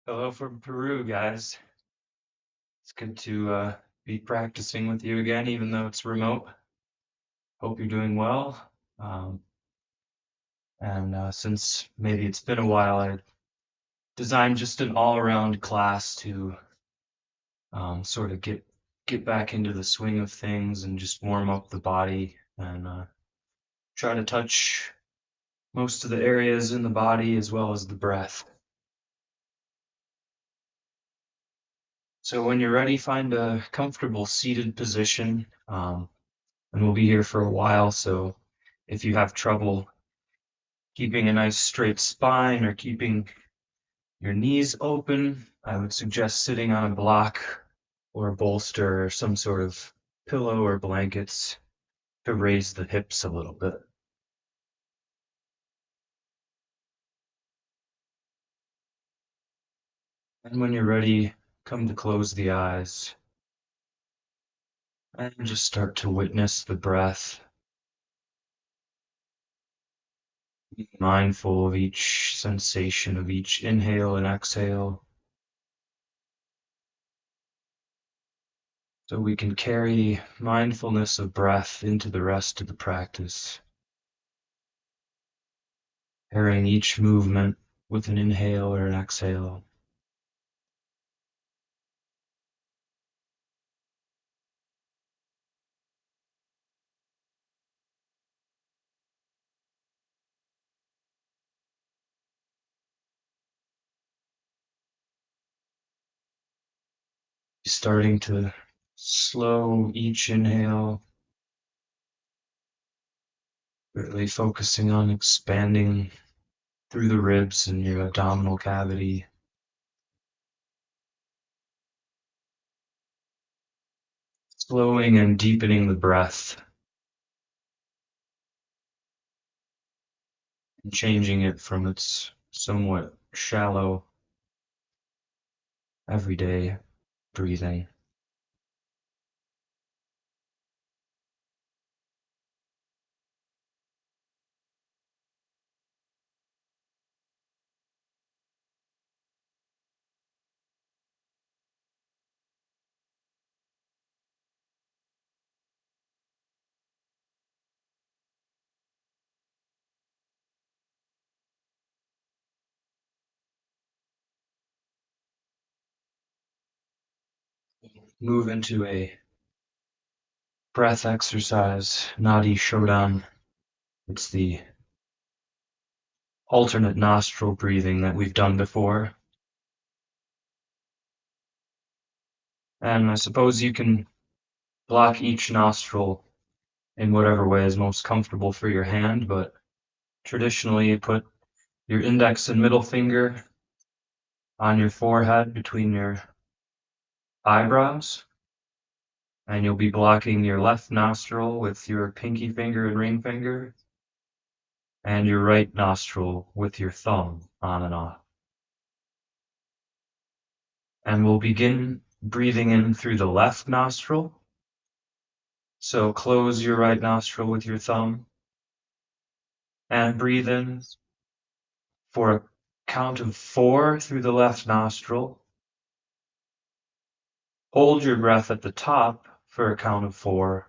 Hello from Peru, guys. It's good to be practicing with you again, even though it's remote. Hope you're doing well. Um, and since maybe it's been a while, I designed just an all-around class to sort of get back into the swing of things and just warm up the body and try to touch most of the areas in the body as well as the breath. So when you're ready, find a comfortable seated position. And we'll be here for a while, so if you have trouble keeping a nice straight spine or keeping your knees open, I would suggest sitting on a block or a bolster or some sort of pillow or blankets to raise the hips a little bit. And when you're ready, come to close the eyes and just start to witness the breath. Be mindful of each sensation of each inhale and exhale, so we can carry mindfulness of breath into the rest of the practice, pairing each movement with an inhale or an exhale. Starting to slow each inhale, really focusing on expanding through the ribs and your abdominal cavity. Slowing and deepening the breath and changing it from its somewhat shallow, everyday breathing. Move into a breath exercise, Nadi Shodan. It's the alternate nostril breathing that we've done before. And I suppose you can block each nostril in whatever way is most comfortable for your hand, but traditionally you put your index and middle finger on your forehead between your eyebrows, and you'll be blocking your left nostril with your pinky finger and ring finger, and your right nostril with your thumb on and off. And we'll begin breathing in through the left nostril. So close your right nostril with your thumb and breathe in for a count of 4 through the left nostril. Hold your breath at the top for a count of 4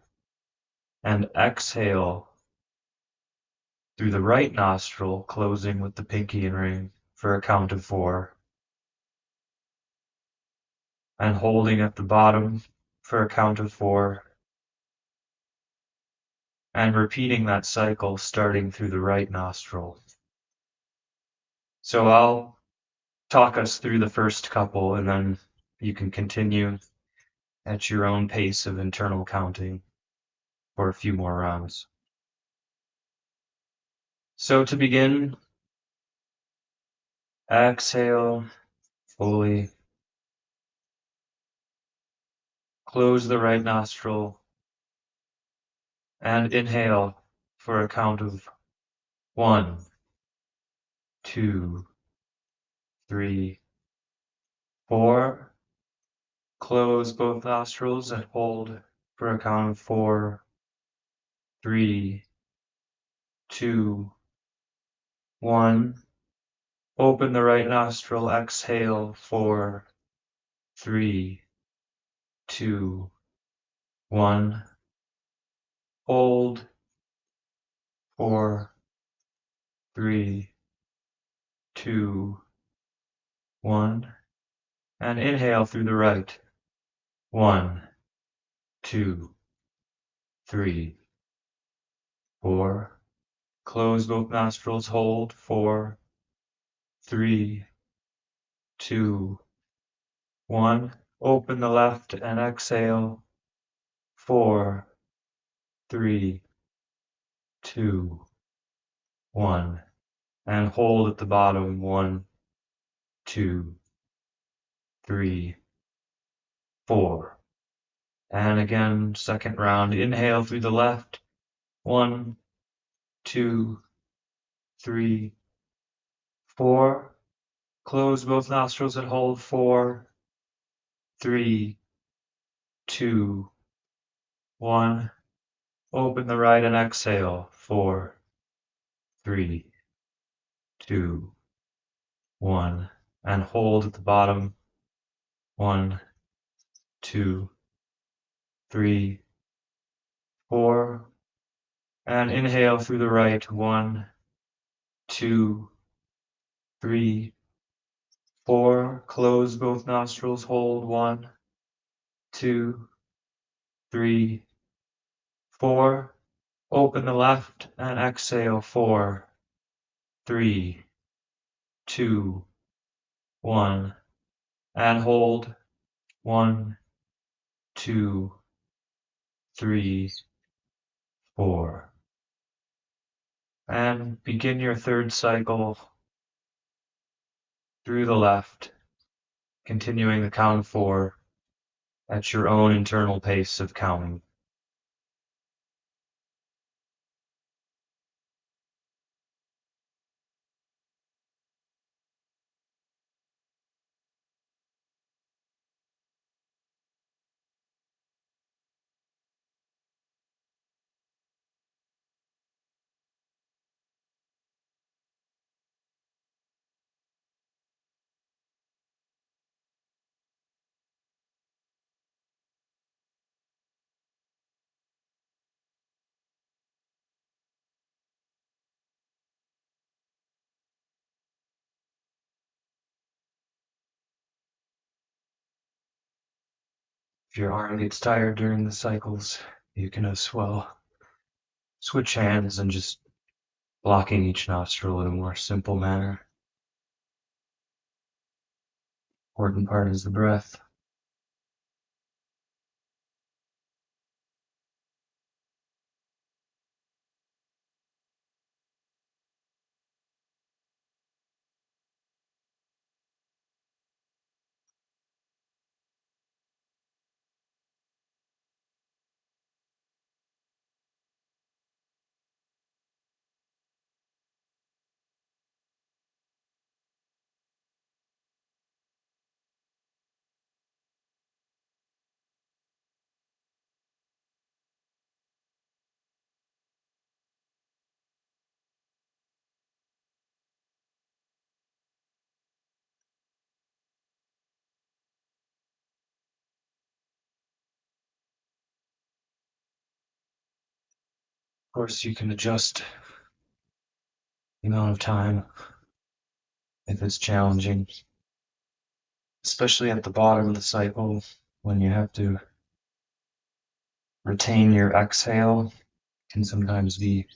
and exhale through the right nostril, closing with the pinky and ring for a count of 4, and holding at the bottom for a count of 4, and repeating that cycle starting through the right nostril. So I'll talk us through the first couple, and then you can continue at your own pace of internal counting for a few more rounds. So to begin, exhale fully. Close the right nostril and inhale for a count of 1, 2, 3, 4. Close both nostrils and hold for a count of 4, 3, 2, 1. Open the right nostril, exhale, 4, 3, 2, 1. Hold, 4, 3, 2, 1. And inhale through the right. 1, 2, 3, 4. Close both nostrils, hold, 4, 3, 2, 1. Open the left and exhale, 4, 3, 2, 1. And hold at the bottom, 1, 2, 3, 4. And again, second round. Inhale through the left. 1, 2, 3, 4. Close both nostrils and hold. 4, 3, 2, 1. Open the right and exhale. 4, 3, 2, 1. And hold at the bottom. 1, 2, 3, 4. And inhale through the right. 1, 2, 3, 4. Close both nostrils. Hold. 1, 2, 3, 4. Open the left and exhale. 4, 3, 2, 1. And hold. 1, 2, 3, 4. And begin your third cycle through the left, continuing the count of 4 at your own internal pace of counting. If your arm gets tired during the cycles, you can as well switch hands and just blocking each nostril in a more simple manner. Important part is the breath. Of course, you can adjust the amount of time if it's challenging, especially at the bottom of the cycle when you have to retain your exhale can sometimes be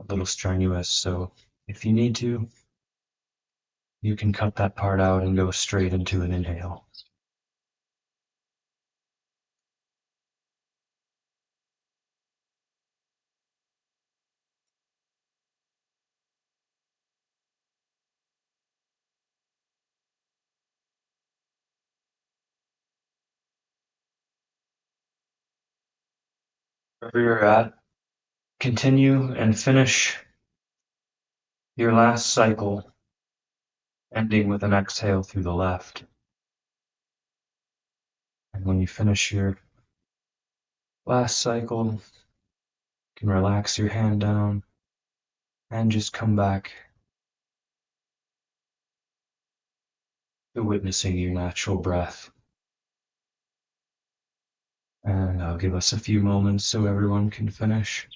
a little strenuous. So if you need to, you can cut that part out and go straight into an inhale. Wherever you're at, continue and finish your last cycle, ending with an exhale through the left. And when you finish your last cycle, you can relax your hand down and just come back to witnessing your natural breath. And I'll give us a few moments so everyone can finish.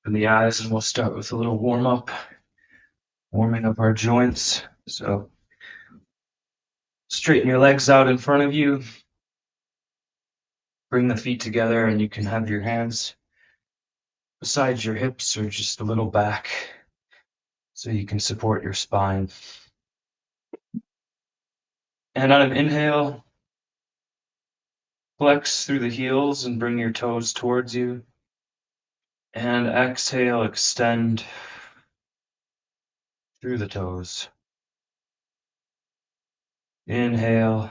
Open the eyes and we'll start with a little warm up, warming up our joints. So straighten your legs out in front of you. Bring the feet together and you can have your hands beside your hips or just a little back so you can support your spine. And on an inhale, flex through the heels and bring your toes towards you. And exhale, extend through the toes. Inhale,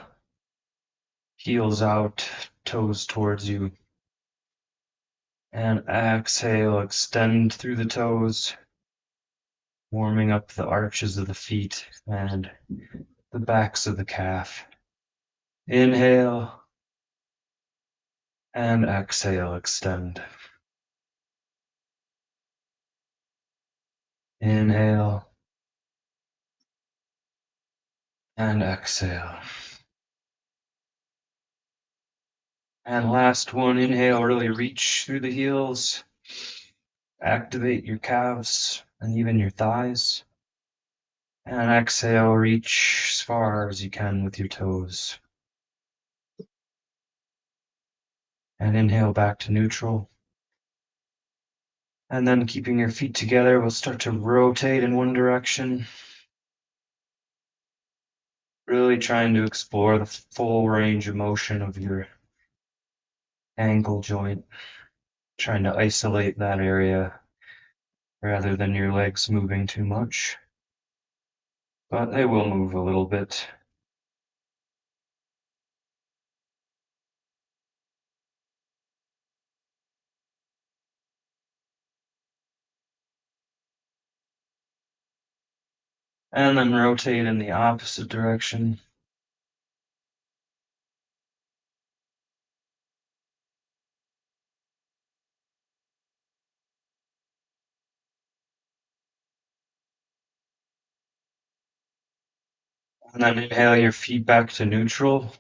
heels out, toes towards you. And exhale, extend through the toes, warming up the arches of the feet and the backs of the calf. Inhale and exhale, extend. Inhale and exhale. And last one, inhale, really reach through the heels. Activate your calves and even your thighs. And exhale, reach as far as you can with your toes. And inhale back to neutral. And then keeping your feet together, we'll start to rotate in one direction. Really trying to explore the full range of motion of your ankle joint. Trying to isolate that area rather than your legs moving too much. But they will move a little bit. And then rotate in the opposite direction. And then inhale your feet back to neutral.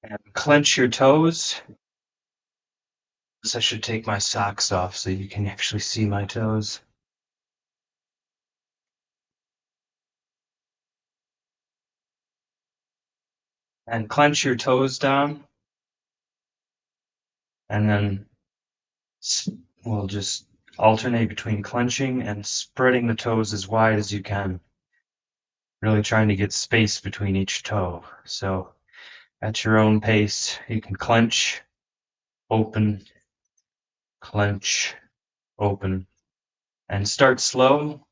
And clench your toes. I should take my socks off so you can actually see my toes. And clench your toes down. And then we'll just alternate between clenching and spreading the toes as wide as you can. Really trying to get space between each toe. So at your own pace, you can clench, open, clench, open, and start slow.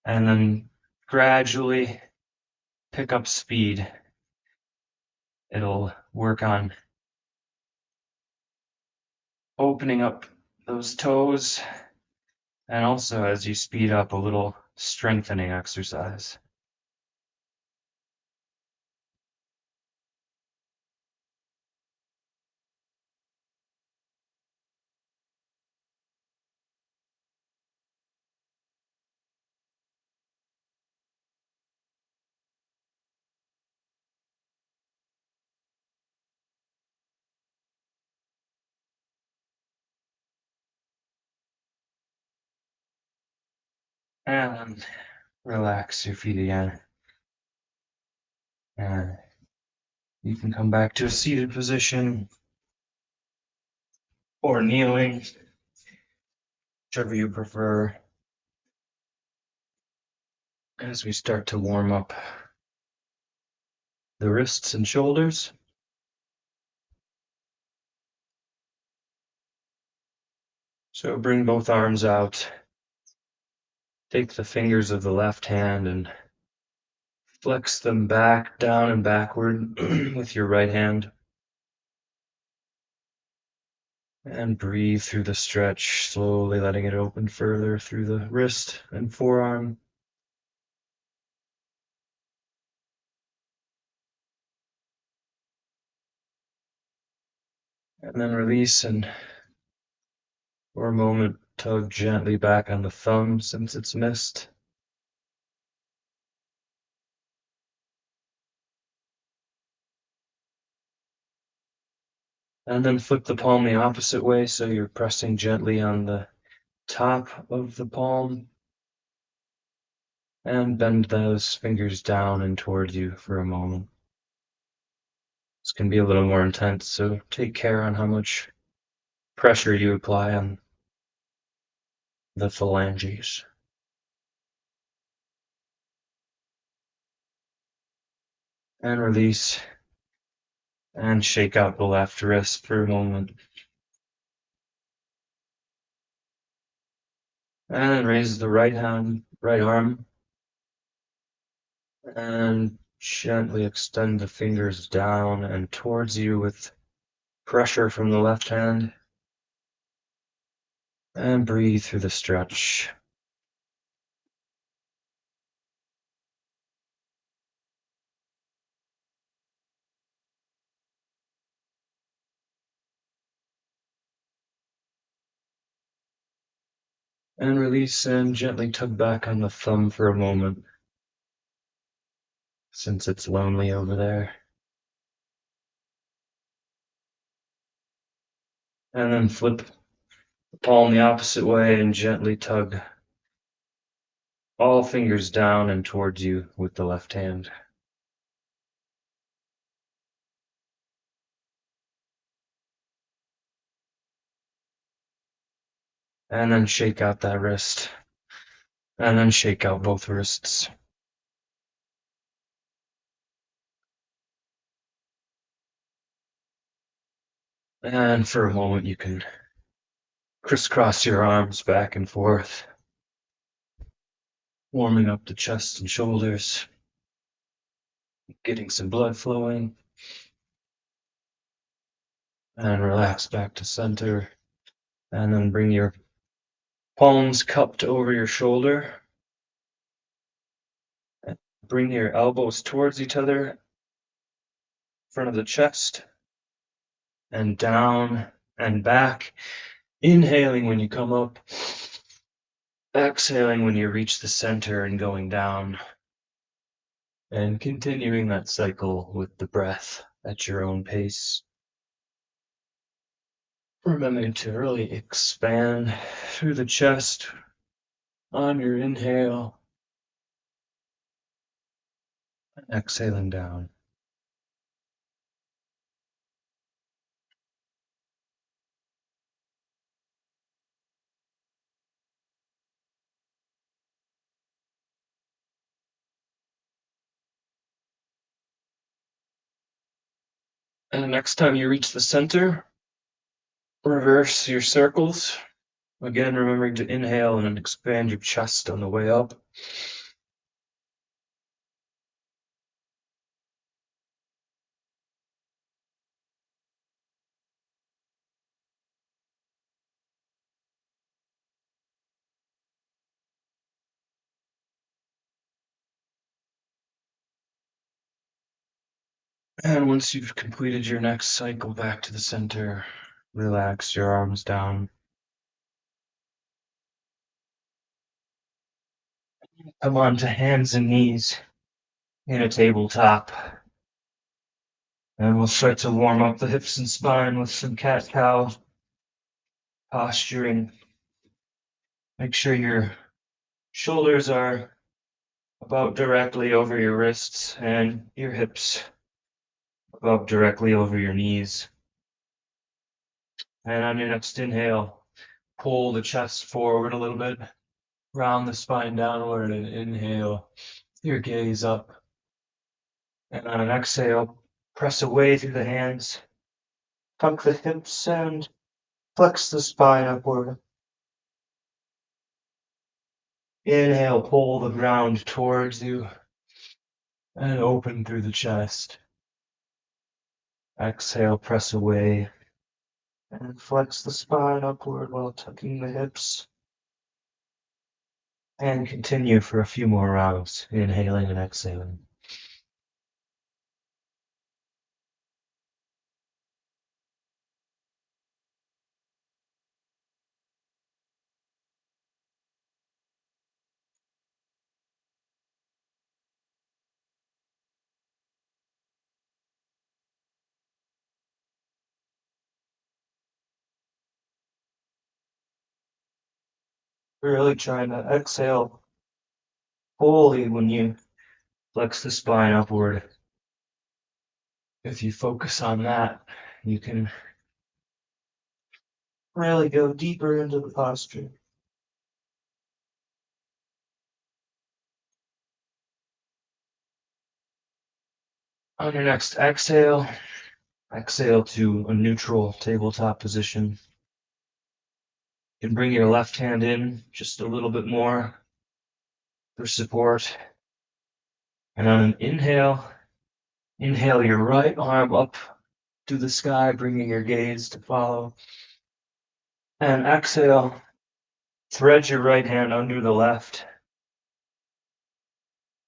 And then gradually pick up speed. It'll work on opening up those toes, and also as you speed up, a little strengthening exercise. And relax your feet again. And you can come back to a seated position or kneeling, whichever you prefer, as we start to warm up the wrists and shoulders. So bring both arms out. Take the fingers of the left hand and flex them back, down, and backward with your right hand. And breathe through the stretch, slowly letting it open further through the wrist and forearm. And then release, and for a moment, tug gently back on the thumb since it's missed. And then flip the palm the opposite way, so you're pressing gently on the top of the palm. And bend those fingers down and towards you for a moment. This can be a little more intense, so take care on how much pressure you apply on the phalanges. And release. And shake out the left wrist for a moment. And then raise the right hand, right arm. And gently extend the fingers down and towards you with pressure from the left hand. And breathe through the stretch. And release, and gently tug back on the thumb for a moment, since it's lonely over there. And then flip the palm the opposite way and gently tug all fingers down and towards you with the left hand. And then shake out that wrist. And then shake out both wrists. And for a moment, you can crisscross your arms back and forth, warming up the chest and shoulders, getting some blood flowing. And relax back to center. And then bring your palms cupped over your shoulder. Bring your elbows towards each other, in front of the chest, and down and back. Inhaling when you come up, exhaling when you reach the center and going down, and continuing that cycle with the breath at your own pace. Remembering to really expand through the chest on your inhale, and exhaling down. And the next time you reach the center, reverse your circles. Again, remembering to inhale and then expand your chest on the way up. And once you've completed your next cycle back to the center, relax your arms down. Come on to hands and knees in a tabletop. And we'll start to warm up the hips and spine with some cat-cow posturing. Make sure your shoulders are about directly over your wrists and your hips about directly over your knees. And on your next inhale, pull the chest forward a little bit, round the spine downward, and inhale your gaze up. And on an exhale, press away through the hands, tuck the hips, and flex the spine upward. Inhale, pull the ground towards you and open through the chest. Exhale, press away and flex the spine upward while tucking the hips. And continue for a few more rounds, inhaling and exhaling. Really trying to exhale fully when you flex the spine upward. If you focus on that, you can really go deeper into the posture. On your next exhale, exhale to a neutral tabletop position. You can bring your left hand in just a little bit more for support. And on an inhale, inhale your right arm up to the sky, bringing your gaze to follow. And exhale, thread your right hand under the left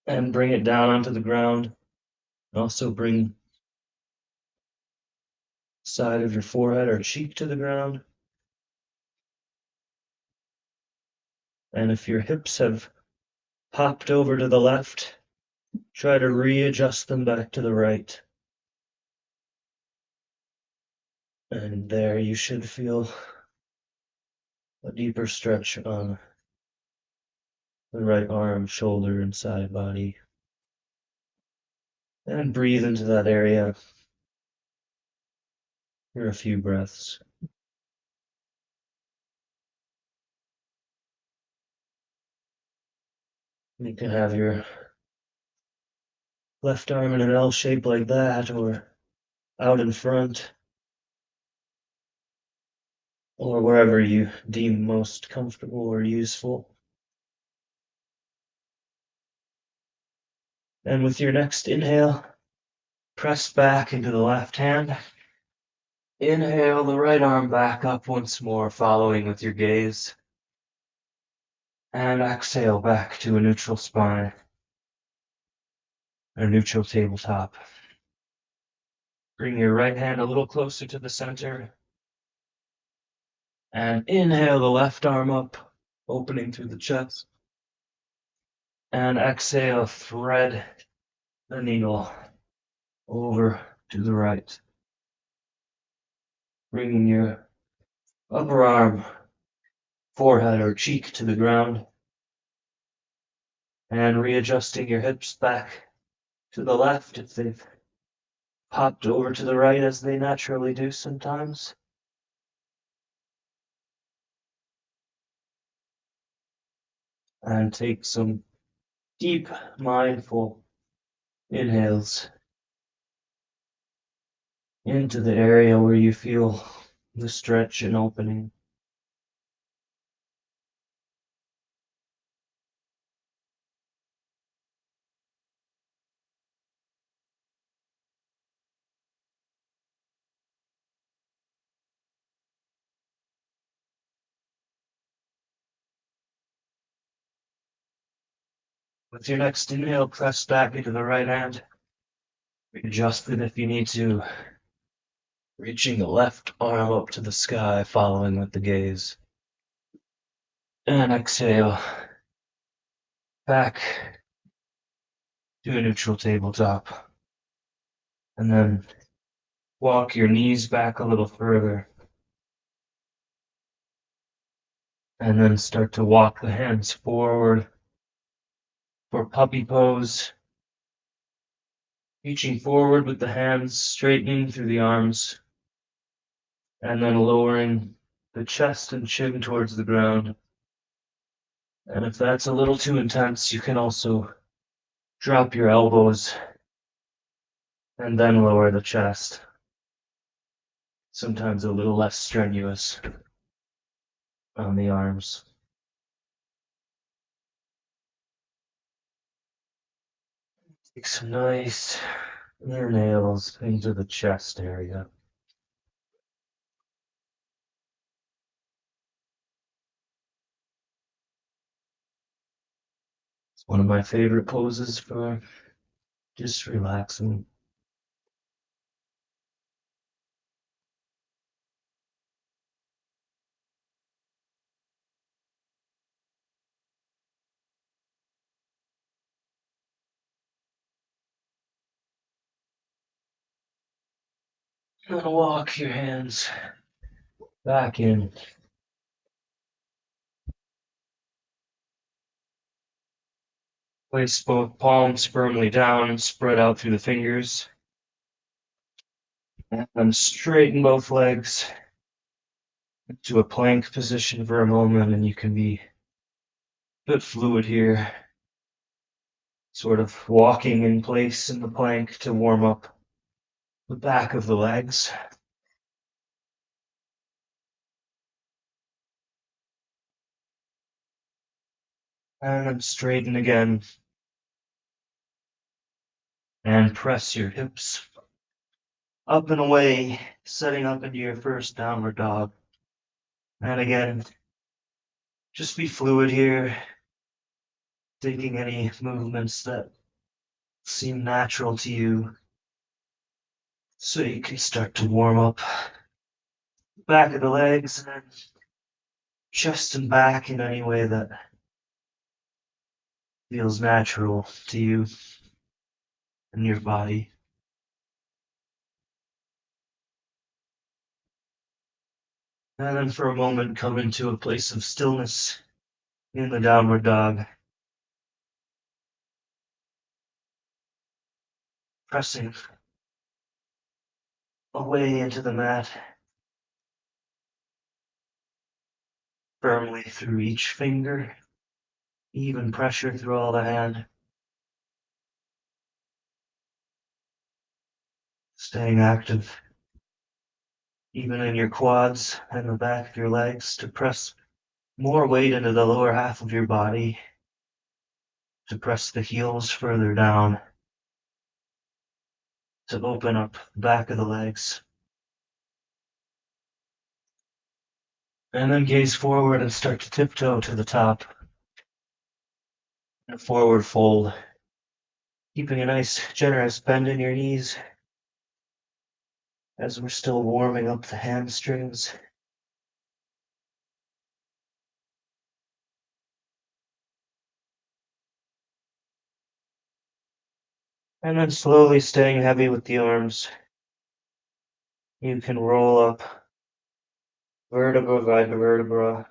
and bring it down onto the ground. Also bring side of your forehead or cheek to the ground. And if your hips have popped over to the left, try to readjust them back to the right. And there you should feel a deeper stretch on the right arm, shoulder, and side body. And breathe into that area for a few breaths. You can have your left arm in an L shape like that, or out in front, or wherever you deem most comfortable or useful. And with your next inhale, press back into the left hand. Inhale the right arm back up once more, following with your gaze. And exhale back to a neutral spine, a neutral tabletop. Bring your right hand a little closer to the center. And inhale the left arm up, opening through the chest. And exhale, thread the needle over to the right. Bringing your upper arm, forehead, or cheek to the ground. And readjusting your hips back to the left if they've popped over to the right as they naturally do sometimes. And take some deep, mindful inhales into the area where you feel the stretch and opening. With your next inhale, press back into the right hand. Adjust it if you need to. Reaching the left arm up to the sky, following with the gaze. And exhale. Back to a neutral tabletop. And then walk your knees back a little further. And then start to walk the hands forward for puppy pose. Reaching forward with the hands, straightening through the arms. And then lowering the chest and chin towards the ground. And if that's a little too intense, you can also drop your elbows and then lower the chest. Sometimes a little less strenuous on the arms. Take some nice inhales into the chest area. It's one of my favorite poses for just relaxing. And walk your hands back in. Place both palms firmly down, spread out through the fingers. And straighten both legs into a plank position for a moment, and you can be a bit fluid here, sort of walking in place in the plank to warm up the back of the legs. And then straighten again. And press your hips up and away, setting up into your first downward dog. And again, just be fluid here, taking any movements that seem natural to you so you can start to warm up the back of the legs and chest and back in any way that feels natural to you and your body. And then for a moment, come into a place of stillness in the downward dog, pressing away into the mat, firmly through each finger, even pressure through all the hand. Staying active, even in your quads and the back of your legs, to press more weight into the lower half of your body, to press the heels further down, to open up the back of the legs. And then gaze forward and start to tiptoe to the top. And forward fold, keeping a nice generous bend in your knees as we're still warming up the hamstrings. And then slowly staying heavy with the arms, you can roll up vertebra by vertebra,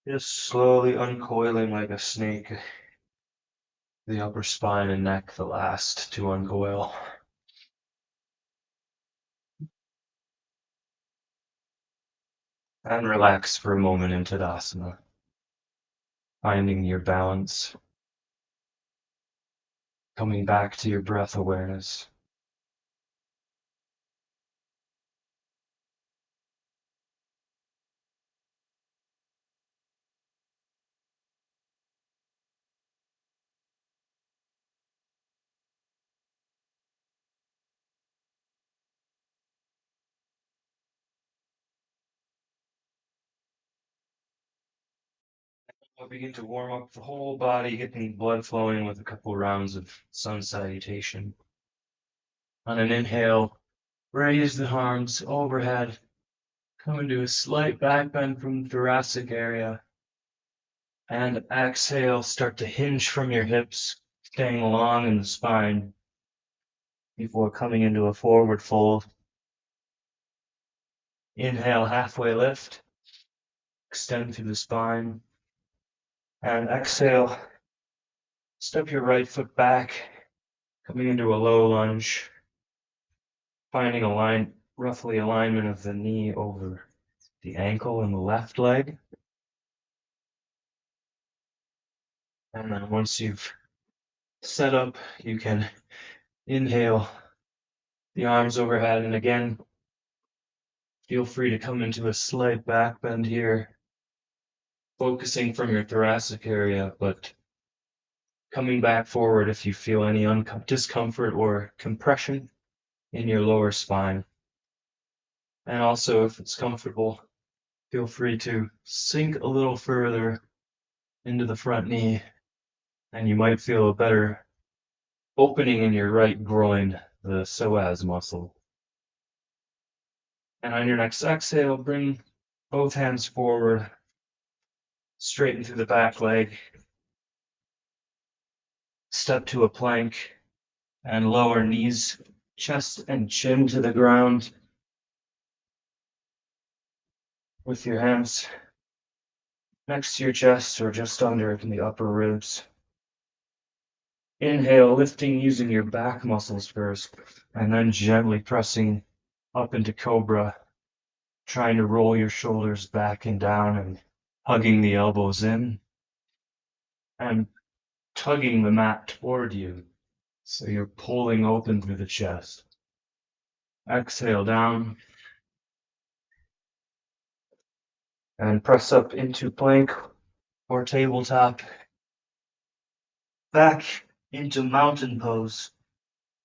just slowly uncoiling like a snake. The upper spine and neck, the last to uncoil. And relax for a moment in Tadasana, finding your balance, coming back to your breath awareness. We'll begin to warm up the whole body, getting blood flowing with a couple rounds of sun salutation. On an inhale, raise the arms overhead, come into a slight back bend from the thoracic area. And exhale, start to hinge from your hips, staying long in the spine before coming into a forward fold. Inhale, halfway lift, extend through the spine. And exhale, step your right foot back, coming into a low lunge, finding roughly alignment of the knee over the ankle in the left leg. And then once you've set up, you can inhale the arms overhead. And again, feel free to come into a slight back bend here. focusing from your thoracic area, but coming back forward if you feel any discomfort or compression in your lower spine. And also, if it's comfortable, feel free to sink a little further into the front knee, and you might feel a better opening in your right groin, the psoas muscle. And on your next exhale, bring both hands forward, straighten through the back leg, step to a plank, and lower knees, chest, and chin to the ground with your hands next to your chest or just under in the upper ribs. Inhale, lifting using your back muscles first, and then gently pressing up into cobra, trying to roll your shoulders back and down and hugging the elbows in and tugging the mat toward you. So you're pulling open through the chest. Exhale down and press up into plank or tabletop. Back into mountain pose,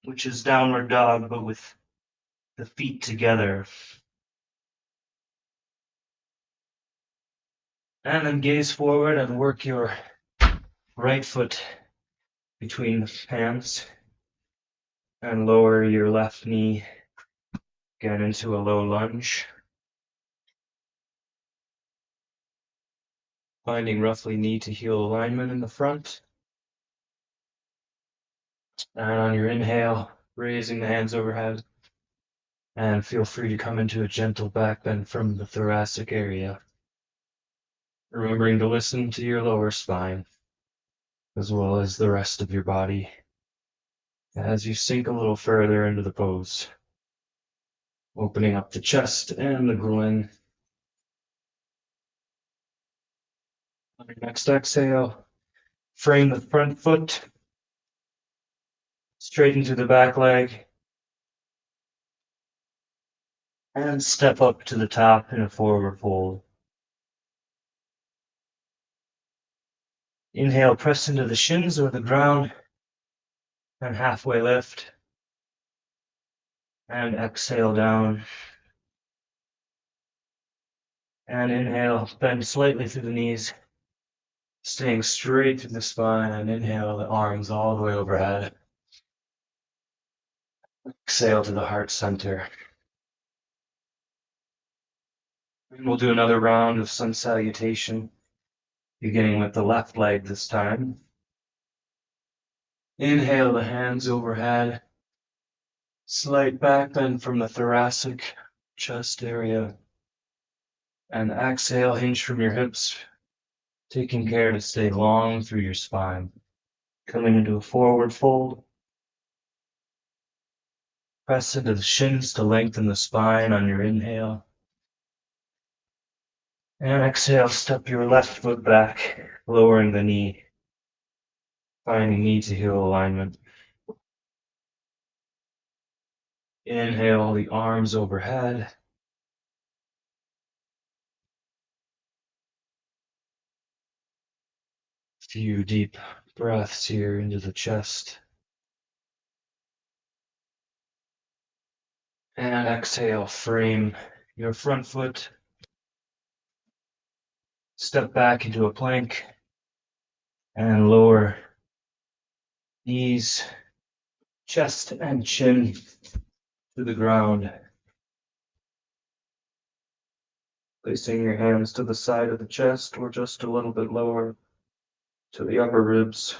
which is downward dog, but with the feet together. And then gaze forward and work your right foot between the hands and lower your left knee again into a low lunge. Finding roughly knee to heel alignment in the front. And on your inhale, raising the hands overhead. And feel free to come into a gentle back bend from the thoracic area. Remembering to listen to your lower spine, as well as the rest of your body, as you sink a little further into the pose. Opening up the chest and the groin. On your next exhale, frame the front foot, straighten through the back leg, and step up to the top in a forward fold. Inhale, press into the shins or the ground, and halfway lift. And exhale down. And inhale, bend slightly through the knees, staying straight through the spine, and inhale the arms all the way overhead. Exhale to the heart center. And we'll do another round of sun salutation, beginning with the left leg this time. Inhale the hands overhead. Slight back bend from the thoracic chest area. And exhale, hinge from your hips, taking care to stay long through your spine. Coming into a forward fold. Press into the shins to lengthen the spine on your inhale. And exhale, step your left foot back, lowering the knee, finding knee to heel alignment. Inhale the arms overhead. Few deep breaths here into the chest. And exhale, frame your front foot. Step back into a plank and lower knees, chest and chin to the ground. Placing your hands to the side of the chest or just a little bit lower to the upper ribs.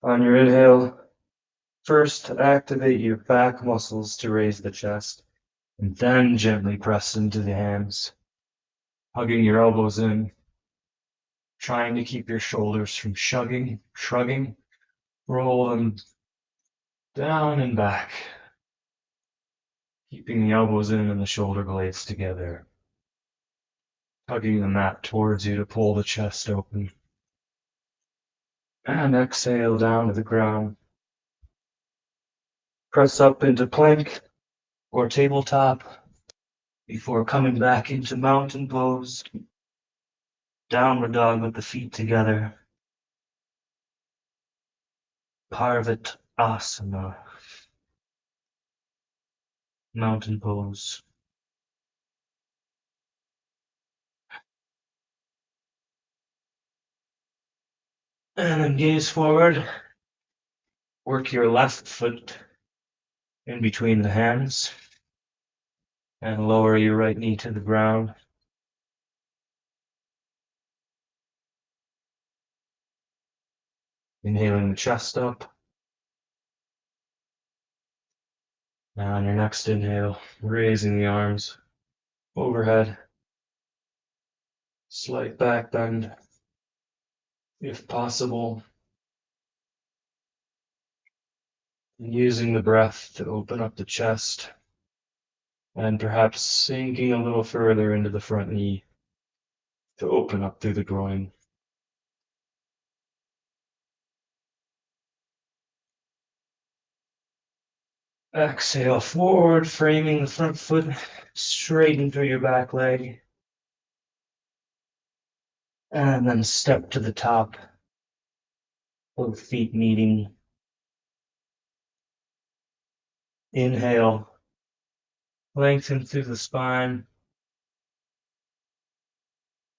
On your inhale, first activate your back muscles to raise the chest, and then gently press into the hands, hugging your elbows in, trying to keep your shoulders from shrugging. Roll them down and back, keeping the elbows in and the shoulder blades together, hugging the mat towards you to pull the chest open. And exhale down to the ground. Press up into plank or tabletop before coming back into mountain pose. Downward dog with the feet together. Parvat Asana. Mountain pose. And then gaze forward. Work your left foot in between the hands. And lower your right knee to the ground. Inhaling the chest up. Now on your next inhale, raising the arms overhead. Slight back bend, if possible. And using the breath to open up the chest. And perhaps sinking a little further into the front knee to open up through the groin. Exhale forward, framing the front foot, straighten through your back leg. And then step to the top, both feet meeting. Inhale, lengthen through the spine.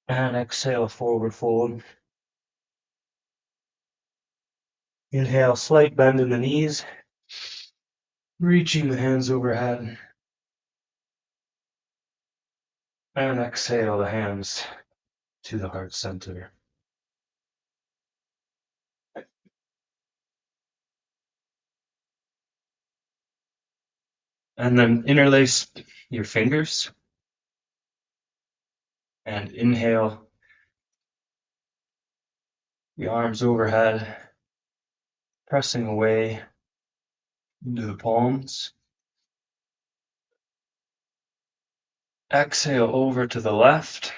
And exhale, forward fold. Inhale, slight bend in the knees, reaching the hands overhead. And exhale the hands to the heart center. And then interlace your fingers. And inhale, the arms overhead, pressing away into the palms. Exhale over to the left.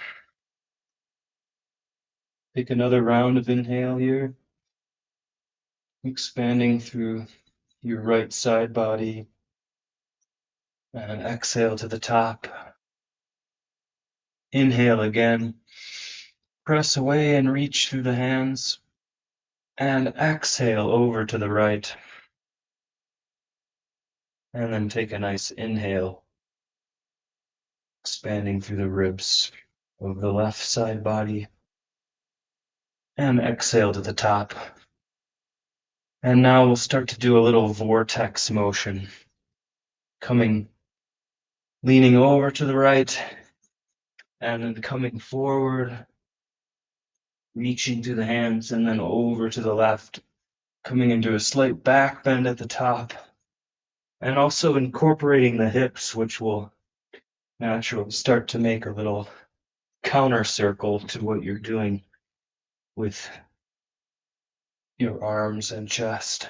Take another round of inhale here. Expanding through your right side body. And exhale to the top. Inhale again. Press away and reach through the hands. And exhale over to the right. And then take a nice inhale. Expanding through the ribs of the left side body. And exhale to the top. And now we'll start to do a little vortex motion. Leaning over to the right. And then coming forward. Reaching through the hands and then over to the left. Coming into a slight back bend at the top. And also incorporating the hips, which will naturally start to make a little counter circle to what you're doing with your arms and chest.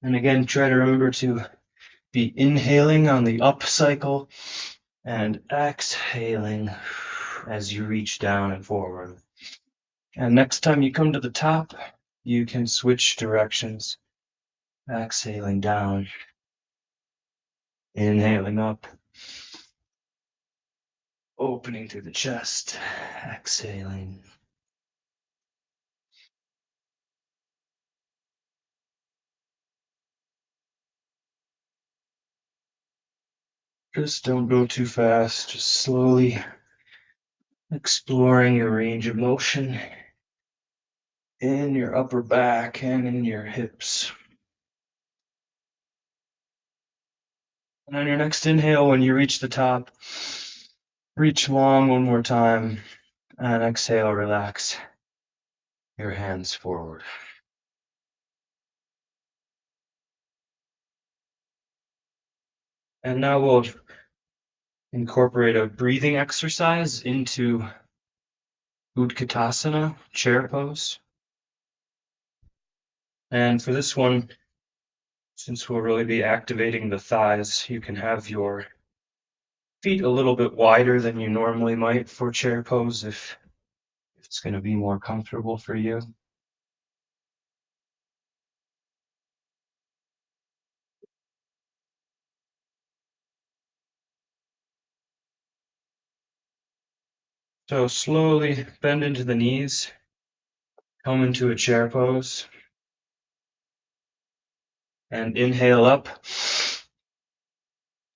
And again, try to remember to be inhaling on the up cycle and exhaling as you reach down and forward. And next time you come to the top, you can switch directions. Exhaling down, inhaling up, opening through the chest, exhaling. Just don't go too fast, just slowly exploring your range of motion in your upper back and in your hips. And on your next inhale, when you reach the top, reach long one more time, and exhale, relax your hands forward. And now we'll incorporate a breathing exercise into Utkatasana, chair pose. And for this one, since we'll really be activating the thighs, you can have your feet a little bit wider than you normally might for chair pose if it's going to be more comfortable for you. So slowly bend into the knees, come into a chair pose, and inhale up,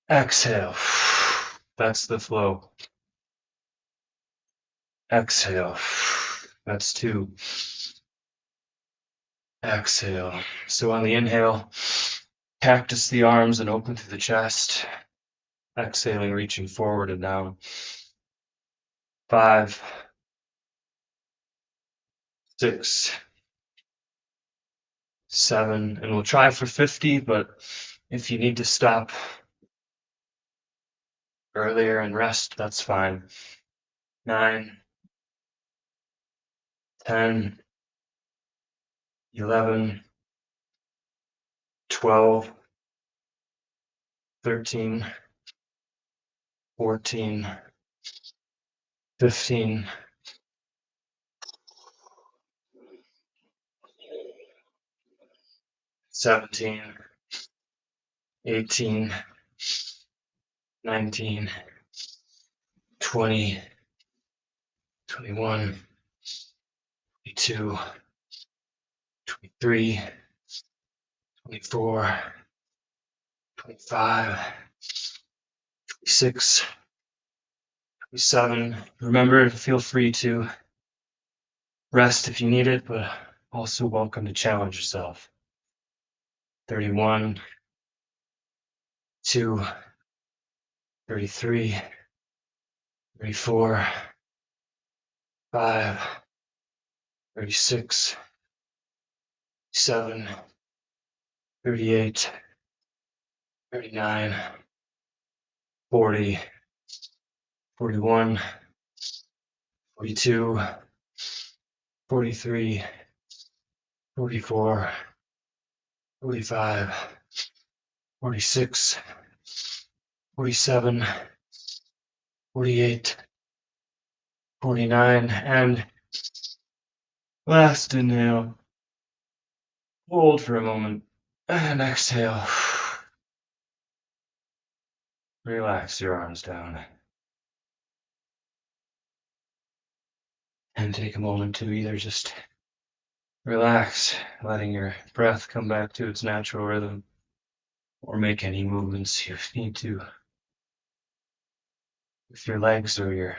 exhale. That's the flow. Exhale. That's 2. Exhale. So on the inhale, cactus the arms and open through the chest. Exhaling, reaching forward and down. 5, 6, 7, and we'll try for 50, but if you need to stop earlier and rest, that's fine. 9, 10, 11, 12, 13, 14, 15, 17, 18, 19, 20, 21, 22, 23, 24, 25, 26, 27. Remember, feel free to rest if you need it, but also welcome to challenge yourself. 31, 2, 33, 34, 5, 36, 37, 38, 39, 40, 41, 42, 43, 44, 45, 46, 47, 48, 49, and last inhale, hold for a moment, and exhale. Relax your arms down. And take a moment to either just relax, letting your breath come back to its natural rhythm, or make any movements you need to if your legs or your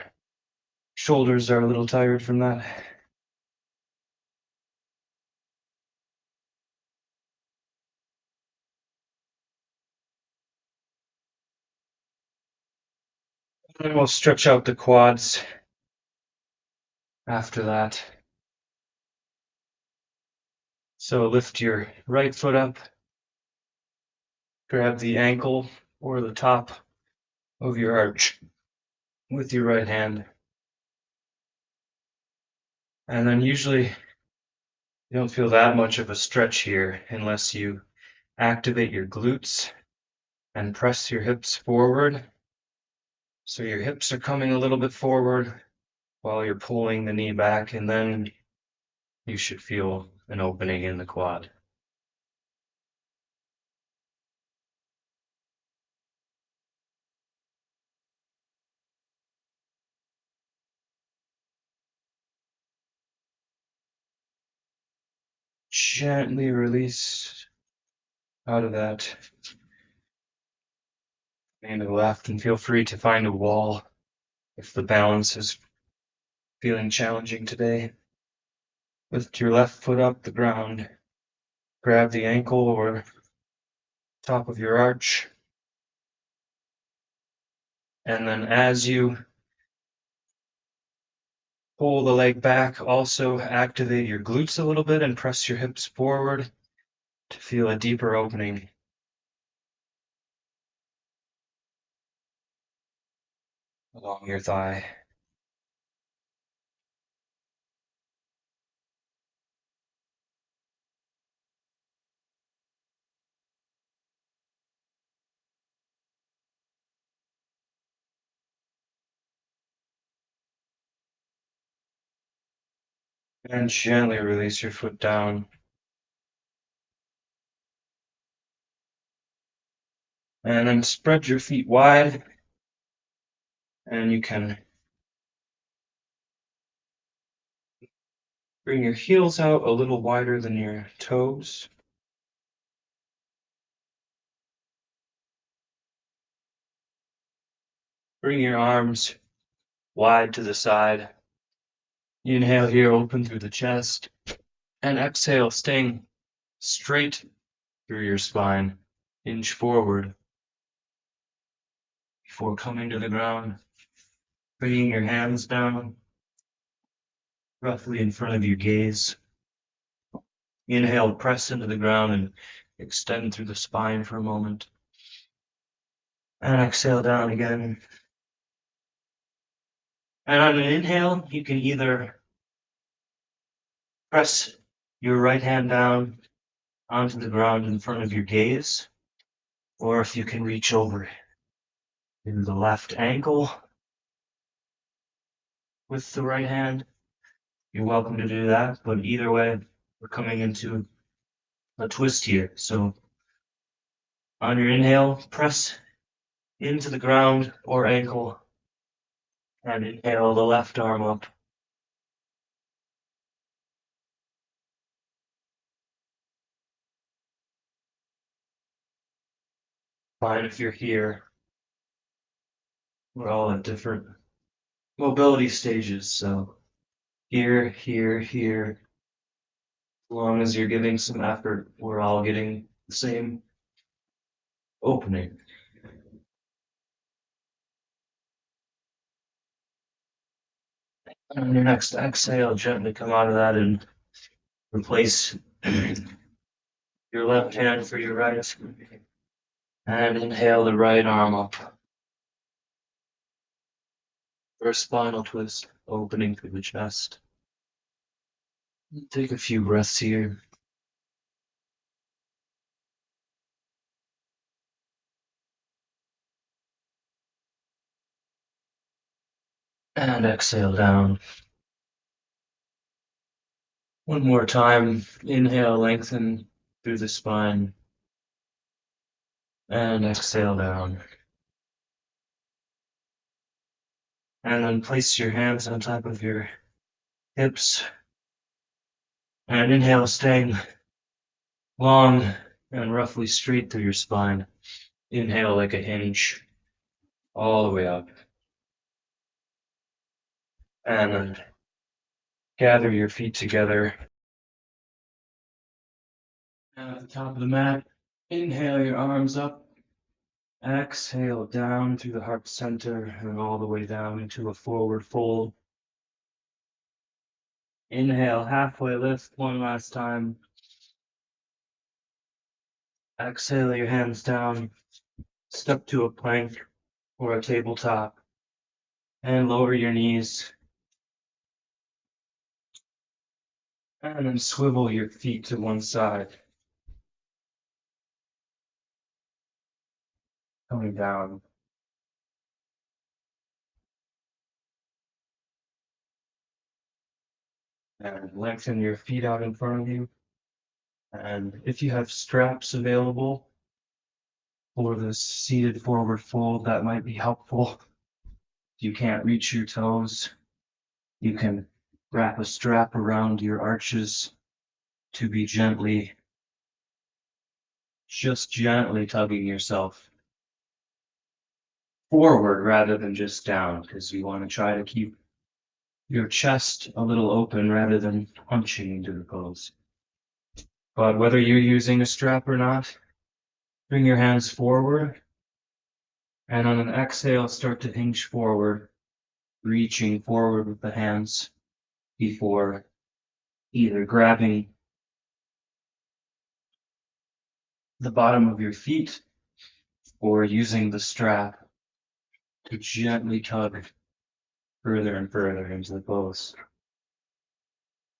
shoulders are a little tired from that. And we'll stretch out the quads after that. So lift your right foot up, grab the ankle or the top of your arch with your right hand. And then usually you don't feel that much of a stretch here unless you activate your glutes and press your hips forward. So your hips are coming a little bit forward while you're pulling the knee back, and then you should feel an opening in the quad. Gently release out of that hand to the left, and feel free to find a wall if the balance is feeling challenging today. Lift your left foot up the ground, grab the ankle or top of your arch, and then as you pull the leg back, also activate your glutes a little bit and press your hips forward to feel a deeper opening along your thigh. And gently release your foot down. And then spread your feet wide. And you can Bring your heels out a little wider than your toes. Bring your arms wide to the side. Inhale here, open through the chest. And exhale, staying straight through your spine. Hinge forward before coming to the ground. Bringing your hands down, roughly in front of your gaze. Inhale, press into the ground and extend through the spine for a moment. And exhale down again. And on an inhale, you can either press your right hand down onto the ground in front of your gaze, or if you can reach over in the left ankle with the right hand, you're welcome to do that. But either way, we're coming into a twist here. So on your inhale, press into the ground or ankle, and inhale the left arm up. Fine if you're here. We're all at different mobility stages, so here, here, here. As long as you're giving some effort, we're all getting the same opening. And on your next exhale, gently come out of that and replace your left hand for your right. And inhale the right arm up for a spinal twist, opening through the chest. Take a few breaths here. And exhale down. One more time. Inhale, lengthen through the spine. And exhale down. And then place your hands on top of your hips. And inhale, staying long and roughly straight through your spine. Inhale like a hinge all the way up. And then gather your feet together. And at the top of the mat, inhale your arms up. Exhale down through the heart center and all the way down into a forward fold. Inhale, halfway lift one last time. Exhale your hands down. Step to a plank or a tabletop. And lower your knees. And then swivel your feet to one side. Coming down. And lengthen your feet out in front of you. And if you have straps available for this seated forward fold, that might be helpful. If you can't reach your toes, you can wrap a strap around your arches to be just gently tugging yourself forward rather than just down, because you want to try to keep your chest a little open rather than punching into the pose. But whether you're using a strap or not, bring your hands forward, and on an exhale, start to hinge forward, reaching forward with the hands before either grabbing the bottom of your feet or using the strap to gently tug further and further into the pose.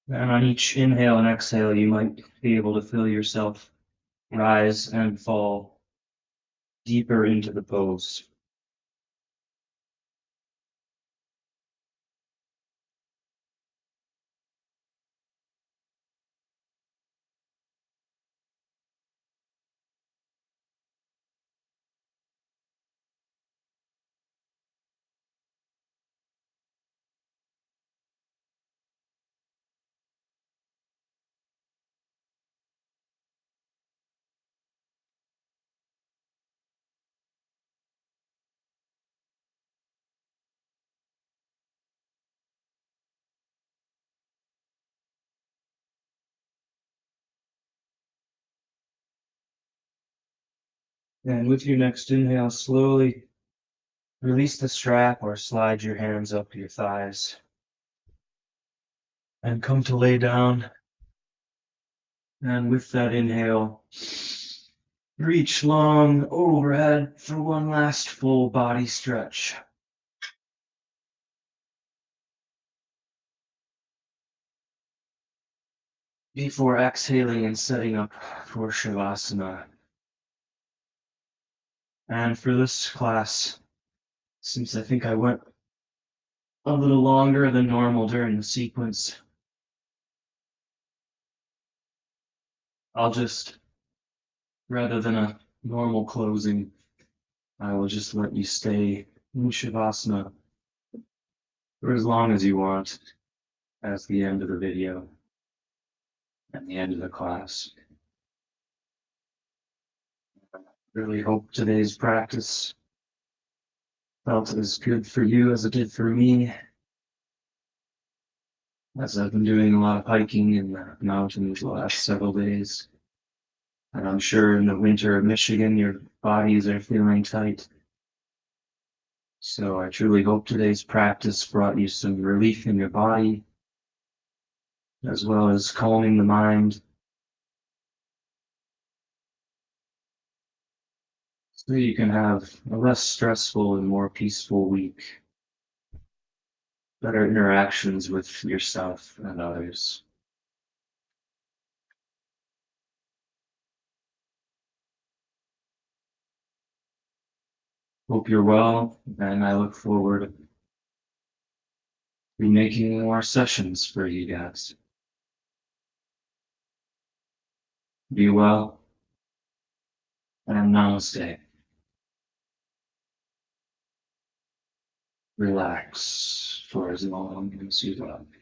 And on each inhale and exhale, you might be able to feel yourself rise and fall deeper into the pose. And with your next inhale, slowly release the strap or slide your hands up your thighs and come to lay down. And with that inhale, reach long overhead for one last full body stretch. Before exhaling and setting up for Shavasana. And for this class, since I think I went a little longer than normal during the sequence, I'll just, rather than a normal closing, I will just let you stay in Shavasana for as long as you want as the end of the video and the end of the class. Really hope today's practice felt as good for you as it did for me, as I've been doing a lot of hiking in the mountains the last several days. And I'm sure in the winter of Michigan, your bodies are feeling tight. So I truly hope today's practice brought you some relief in your body, as well as calming the mind, so you can have a less stressful and more peaceful week, better interactions with yourself and others. Hope you're well, and I look forward to making more sessions for you guys. Be well, and namaste. Relax for as long as you like.